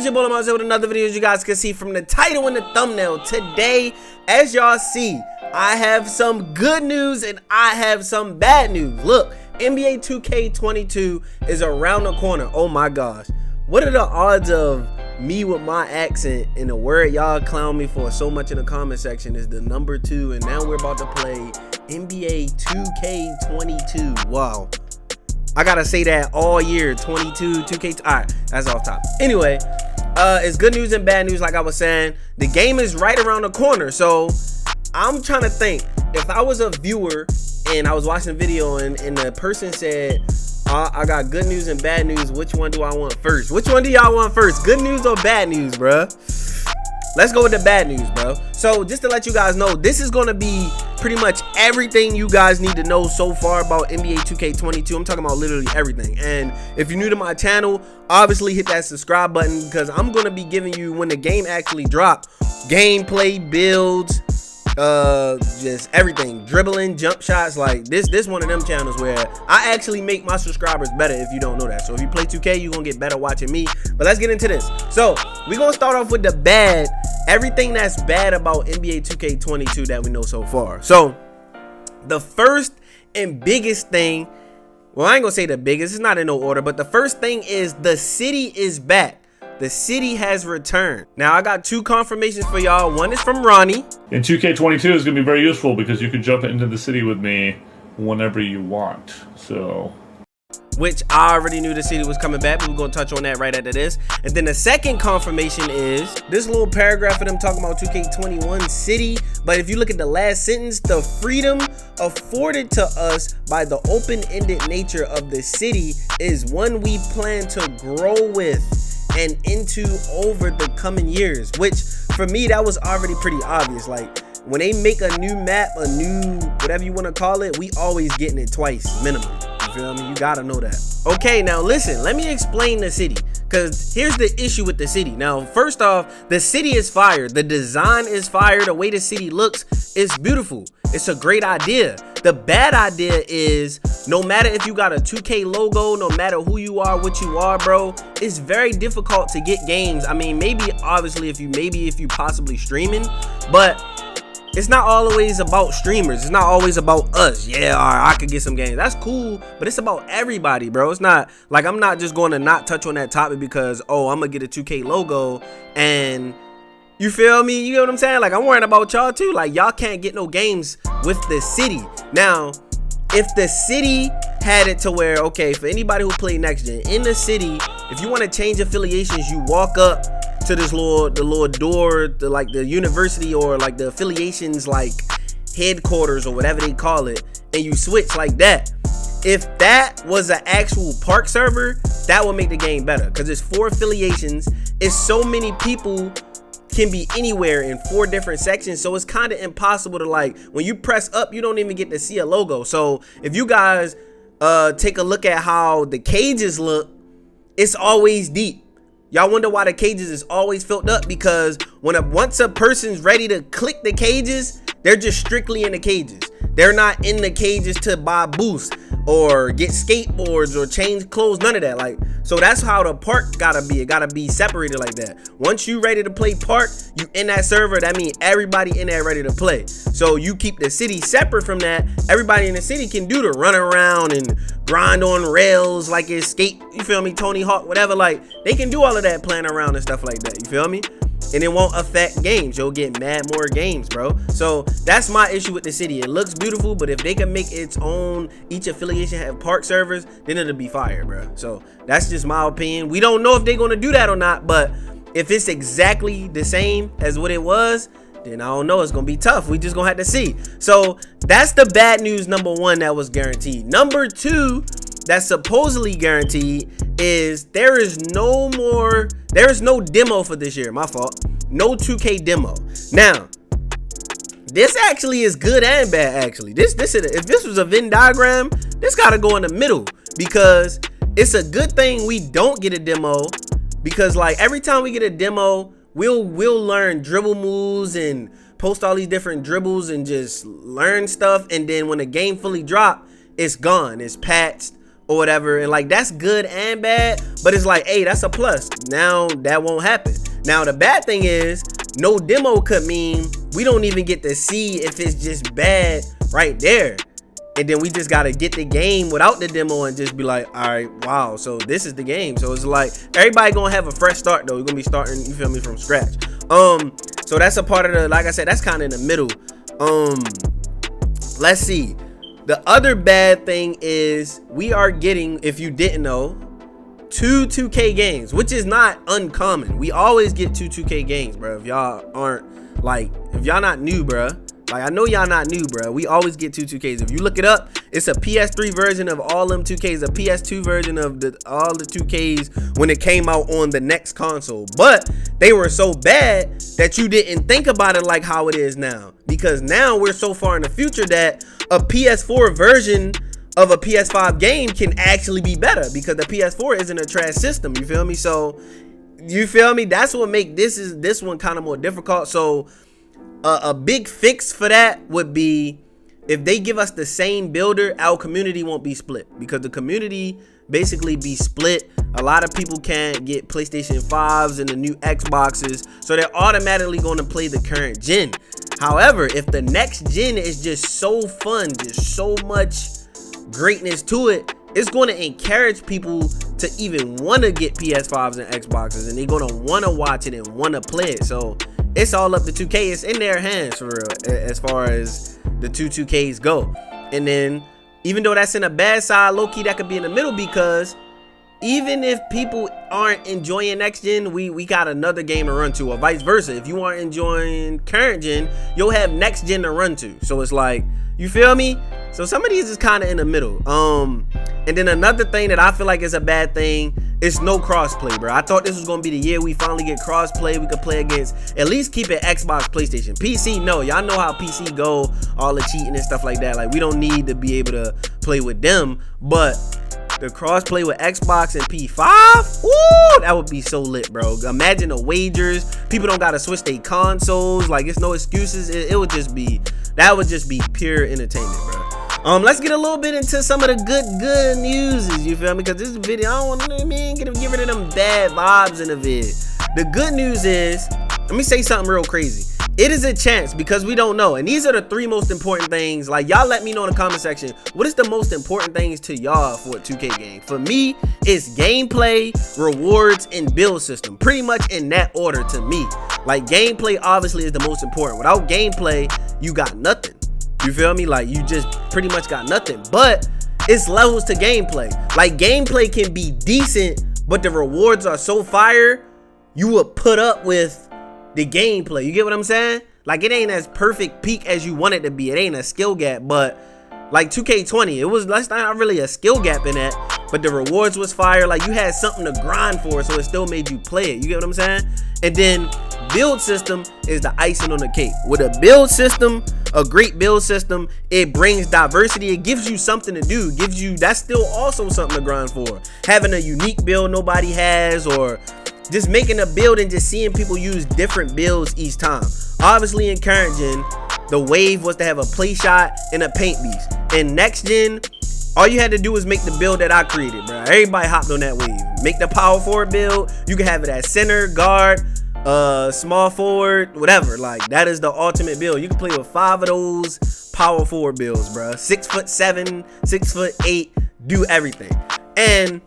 it's your boy LaMonsta with another video. As you guys can see from the title and the thumbnail, today, as y'all see, I have some good news and I have some bad news. Look, NBA 2K22 is around the corner. Oh my gosh. What are the odds of me with my accent and the word y'all clown me for so much in the comment section is the number 2, and now we're about to play NBA 2K22. Wow. I gotta say that all year. 22, 2K. All right, that's off top. Anyway, it's good news and bad news. Like I was saying, the game is right around the corner. So I'm trying to think, if I was a viewer and I was watching the video and the person said, I got good news and bad news, which one do I want first? Which one do y'all want first? Good news or bad news, bruh? Let's go with the bad news, bro. So just to let you guys know, this is going to be pretty much everything you guys need to know so far about NBA 2K22. I'm talking about literally everything. And if you're new to my channel, obviously hit that subscribe button, because I'm going to be giving you, when the game actually drops, gameplay, builds, just everything, dribbling, jump shots. Like this one of them channels where I actually make my subscribers better, if you don't know that. So if you play 2K, you're gonna get better watching me. But let's get into this. So we're gonna start off with the bad, everything that's bad about NBA 2K22 that we know so far. So the first and biggest thing, well, I ain't gonna say the biggest, it's not in no order, but the first thing is the city is back. The city has returned. Now, I got 2 confirmations for y'all. One is from Ronnie. And 2K22 is going to be very useful because you can jump into the city with me whenever you want. So, which I already knew the city was coming back, but we're going to touch on that right after this. And then the second confirmation is this little paragraph of them talking about 2K21 city. But if you look at the last sentence, the freedom afforded to us by the open-ended nature of the city is one we plan to grow with and into over the coming years. Which for me, that was already pretty obvious. Like when they make a new map, a new whatever you want to call it, we always getting it twice minimum. You feel me? You gotta know that. Okay, now listen, let me explain the city, because here's the issue with the city. Now, first off, the city is fire. The design is fire. The way the city looks is beautiful. It's a great idea. The bad idea is, no matter if you got a 2K logo, no matter who you are, what you are, bro, it's very difficult to get games. I mean, maybe obviously if you possibly streaming, but it's not always about streamers. It's not always about us. Yeah, all right, I could get some games. That's cool, but it's about everybody, bro. It's not like I'm not just going to not touch on that topic because, oh, I'm going to get a 2K logo and you feel me? You know what I'm saying? Like, I'm worrying about y'all too. Like, y'all can't get no games with the city. Now, if the city had it to where, okay, for anybody who play next gen, in the city, if you want to change affiliations, you walk up to this little door, like the university or like the affiliations, like headquarters or whatever they call it, and you switch like that. If that was an actual park server, that would make the game better, because it's 4 affiliations. It's so many people can be anywhere in 4 different sections, so it's kind of impossible to, like, when you press up, you don't even get to see a logo. So if you guys take a look at how the cages look, it's always deep. Y'all wonder why the cages is always filled up, because once a person's ready to click the cages, they're just strictly in the cages. They're not in the cages to buy boosts or get skateboards or change clothes, none of that. Like, so that's how the park gotta be. It gotta be separated like that. Once you ready to play park, you in that server, that means everybody in there ready to play. So you keep the city separate from that. Everybody in the city can do the run around and grind on rails like it's skate, you feel me, Tony Hawk, whatever. Like, they can do all of that, playing around and stuff like that, you feel me? And it won't affect games. You'll get mad more games, bro. So that's my issue with the city. It looks beautiful, but if they can make its own, each affiliation have park servers, then it'll be fire, bro. So that's just my opinion. We don't know if they're gonna do that or not, but if it's exactly the same as what it was, then I don't know. It's gonna be tough. We just gonna have to see. So that's the bad news number 1 that was guaranteed. Number 2 that's supposedly guaranteed is there is no demo for this year. My fault. No 2K demo. Now, this actually is good and bad. Actually, this is, if this was a Venn diagram, this gotta go in the middle, because it's a good thing we don't get a demo, because like every time we get a demo, we'll learn dribble moves and post all these different dribbles and just learn stuff, and then when the game fully drop, it's gone, it's patched, or whatever, and like that's good and bad, but it's like, hey, that's a plus. Now that won't happen. Now the bad thing is no demo could mean we don't even get to see if it's just bad right there, and then we just gotta get the game without the demo and just be like, all right, wow, so this is the game. So it's like everybody gonna have a fresh start though. You're gonna be starting, you feel me, from scratch. So that's a part of the, like I said, that's kind of in the middle. Let's see. The other bad thing is we are getting, if you didn't know, 2 2K games, which is not uncommon. We always get 2 2K games, bro. If y'all aren't, like, if y'all not new, bro. Like, I know y'all not new, bro. We always get 2 2Ks. If you look it up, it's a PS3 version of all them 2Ks, a PS2 version of all the 2Ks when it came out on the next console. But they were so bad that you didn't think about it like how it is now. Because now we're so far in the future that a PS4 version of a PS5 game can actually be better because the PS4 isn't a trash system. You feel me? So, you feel me? That's what make this one kind of more difficult. So, a big fix for that would be if they give us the same builder, our community won't be split, because the community basically be split. A lot of people can't get PlayStation 5s and the new Xboxes, so they're automatically going to play the current gen. However, if the next gen is just so fun, just so much greatness to it, it's going to encourage people to even want to get PS5s and Xboxes, and they're going to want to watch it and want to play it. So it's all up to 2K. It's in their hands for real as far as the 2Ks go. And then even though that's in a bad side, low-key that could be in the middle, because even if people aren't enjoying next gen, we got another game to run to, or vice versa. If you aren't enjoying current gen, you'll have next gen to run to. So it's like, you feel me? So some of these is kind of in the middle. And then another thing that I feel like is a bad thing is no crossplay, bro. I thought this was gonna be the year we finally get crossplay. We could play against, at least keep it Xbox, PlayStation. PC, no. Y'all know how PC go, all the cheating and stuff like that. Like, we don't need to be able to play with them, but the crossplay with Xbox and P5, ooh, that would be so lit, bro. Imagine the wagers. People don't gotta switch their consoles. Like, it's no excuses. It would just be, that would just be pure entertainment, bro. Let's get a little bit into some of the good news, you feel me? Because this video, I don't want to, get rid of them bad vibes in the vid. The good news is, let me say something real crazy. It is a chance, because we don't know, and these are the 3 most important things. Like, y'all let me know in the comment section, what is the most important things to y'all for a 2K game? For me, it's gameplay, rewards, and build system. Pretty much in that order to me. Like, gameplay obviously is the most important. Without gameplay, you got nothing. You feel me? Like, you just pretty much got nothing. But it's levels to gameplay. Like, gameplay can be decent, but the rewards are so fire, you would put up with the gameplay. You get what I'm saying? Like, it ain't as perfect peak as you want it to be. It ain't a skill gap, but like 2K20, it was, that's not really a skill gap in that, but the rewards was fire. Like, you had something to grind for, so it still made you play it. You get what I'm saying? And then build system is the icing on the cake. With a build system, a great build system, it brings diversity. It gives you something to do. Gives you, that's still also something to grind for. Having a unique build nobody has, or just making a build and just seeing people use different builds each time. Obviously in current gen, the wave was to have a play shot and a paint beast. In next gen, all you had to do was make the build that I created, bro. Everybody hopped on that wave. Make the power forward build. You can have it at center, guard, small forward, whatever. Like, that is the ultimate build. You can play with 5 of those power forward builds, bro. 6'7", 6'8", do everything. And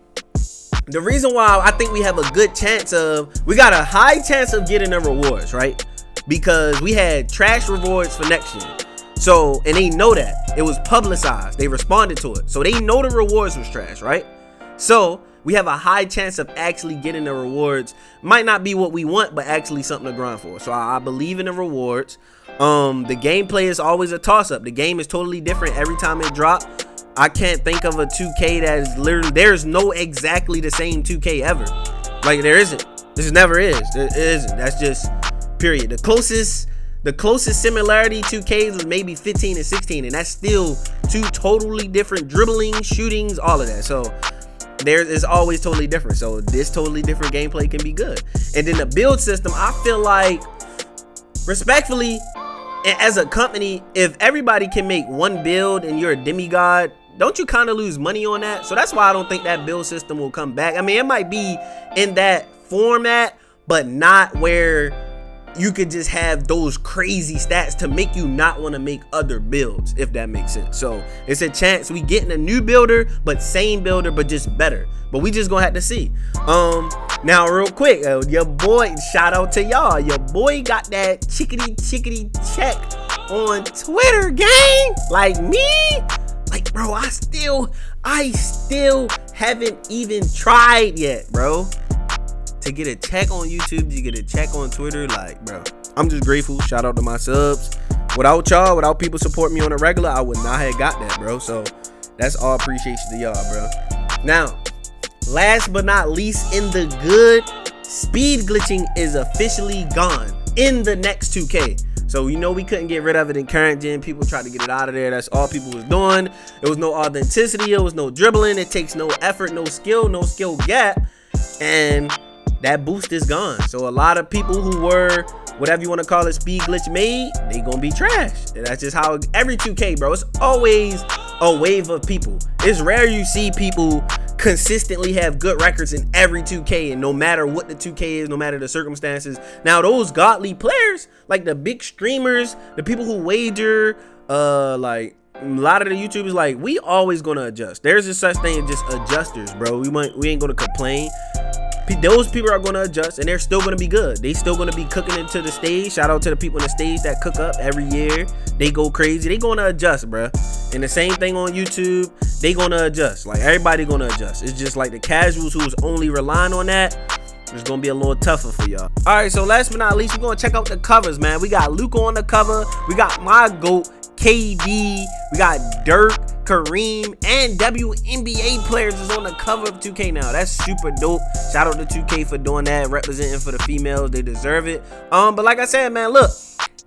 the reason why I think we have a good chance of, we got a high chance of getting the rewards, right? Because we had trash rewards for next gen. So, and they know that. It was publicized. They responded to it. So they know the rewards was trash, right? So we have a high chance of actually getting the rewards. Might not be what we want, but actually something to grind for. So I believe in the rewards. The gameplay is always a toss-up. The game is totally different every time it drops. I can't think of a 2K that is literally, there's no exactly the same 2K ever. Like, there isn't. This never is. There isn't. That's just period. The closest similarity 2Ks was maybe 15 and 16, and that's still 2 totally different dribbling, shootings, all of that. So there is always totally different. So this totally different gameplay can be good. And then the build system, I feel like, respectfully, as a company, if everybody can make one build and you're a demigod, don't you kind of lose money on that? So that's why I don't think that build system will come back. I mean, it might be in that format, but not where you could just have those crazy stats to make you not want to make other builds, if that makes sense. So it's a chance we getting a new builder, but same builder, but just better. But we just gonna have to see. Now real quick, your boy, shout out to y'all, your boy got that chickity check on Twitter, gang. Like me, like bro, I still haven't even tried yet, bro, to get a check on YouTube, to get a check on Twitter. Like, bro, I'm just grateful. Shout out to my subs. Without y'all, without people support me on a regular, I would not have got that, bro. So that's all appreciation to y'all, bro. Now, last but not least, in the good, speed glitching is officially gone in the next 2K. So you know we couldn't get rid of it in current gen. People tried to get it out of there. That's all people was doing. It was no authenticity. It was no dribbling. It takes no effort, no skill gap. And that boost is gone. So a lot of people who were, whatever you want to call it, speed glitch made, they gonna be trash. And that's just how every 2K, bro. It's always a wave of people. It's rare you see people consistently have good records in every 2K, and no matter what the 2K is, no matter the circumstances. Now those godly players, like the big streamers, the people who wager, like a lot of the YouTubers, like, we always gonna adjust. There's a such thing as just adjusters, bro. We ain't gonna complain. Those people are gonna adjust, and they're still gonna be good. They still gonna be cooking into the stage. Shout out to the people in the stage that cook up every year. They go crazy. They gonna adjust, bro. And the same thing on YouTube. They gonna adjust. Like, everybody gonna adjust. It's just like the casuals who's only relying on that. It's gonna be a little tougher for y'all. All right, so last but not least, we're gonna check out the covers, man. We got Luka on the cover. We got my GOAT, KD. We got Dirk, Kareem, and WNBA players is on the cover of 2K now. That's super dope. Shout out to 2K for doing that, representing for the females. They deserve it. But like I said, man, look,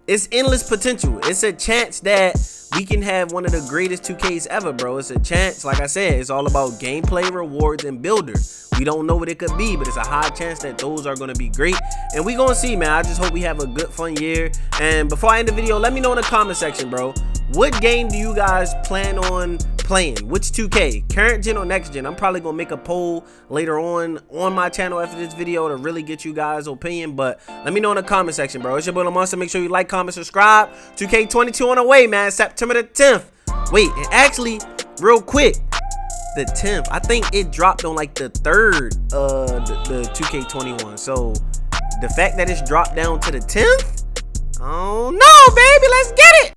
it's endless potential. It's a chance that we can have one of the greatest 2Ks ever, bro. It's a chance. Like I said, it's all about gameplay, rewards, and builder. We don't know what it could be, but it's a high chance that those are going to be great. And we going to see, man. I just hope we have a good, fun year. And before I end the video, let me know in the comment section, bro. What game do you guys plan on playing? Which 2K? Current gen or next gen? I'm probably going to make a poll later on my channel after this video to really get you guys' opinion. But let me know in the comment section, bro. It's your boy LaMonsta. Make sure you like, comment, subscribe. 2K22 on the way, man. September the 10th. Wait, and actually, real quick, the 10th. I think it dropped on like the 3rd, the 2K21. So the fact that it's dropped down to the 10th, oh no, baby, let's get it.